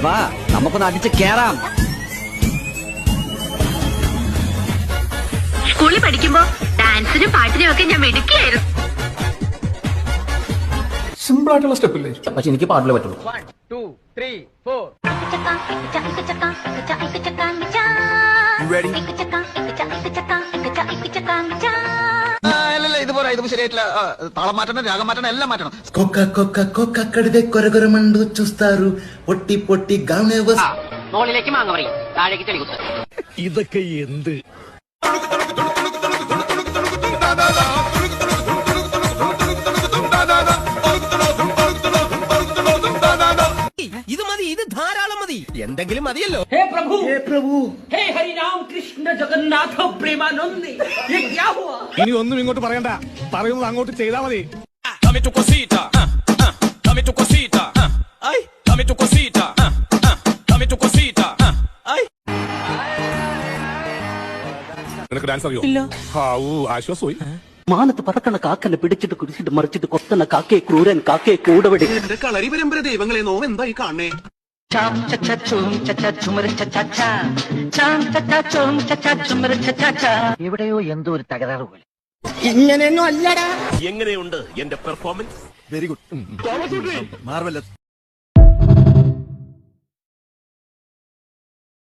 വാ നമുക്കൊന്ന് അടിച്ച് കേറാം. സ്കൂളിൽ പഠിക്കുമ്പോ ഡാൻസിനും പാട്ടിനും ഒക്കെ ഞാൻ മിടുക്കിയായിരുന്നു. സിമ്പിൾ ആയിട്ടുള്ള സ്റ്റെപ്പ് ഇല്ലേ? പക്ഷെ എനിക്ക് പാട്ടിലേ പറ്റുള്ളൂ. 1 2 3 4 ഇതുപോലെ ഇത് ശരിയായിട്ടില്ല. താളം മാറ്റണം, രാഗം മാറ്റണം, എല്ലാം మాటണം. కొక్క కడిదే కొరగొరమండు చూస్తారు పొట్టి పొట్టి గానే മോളിലേക്ക് മാങ്ങ പറയും, താഴേക്ക് ചെളികുത്ത്. ഇതൊക്കെ എന്ത്? ഇത് മതി, ഇത് ധാരാളം മതി. എന്തെങ്കിലും മതിയല്ലോ. ഹേ പ്രഭു ഹേ ഹരി രാം കൃഷ്ണ ജഗന്നാഥ പ്രേമാനന്ദി, ये क्या हुआ? ഇനി ഒന്നും ഇങ്ങോട്ട് പറയണ്ട, പറയുന്നത് അങ്ങോട്ട് ചെയ്താ മതി. നിനക്ക് ഡാൻസ് അറിയോ? ആശ്വാസമായി. മാനത്ത് പറക്കണ കാക്കനെ പിടിച്ചിട്ട് കുടിച്ചിട്ട് മറിച്ചിട്ട് കൊത്തണ കാക്കയെ ക്രൂരൻ കാക്കയെ കൂടവടി. കളരി പരമ്പര ദൈവങ്ങളെ നോവ് എന്തായി കാണണേ? എവിടെയോ എന്തോ ഒരു തകരാറ് പോലെ. എങ്ങനെയുണ്ട് എന്റെ പെർഫോമൻസ്? Very good marvellous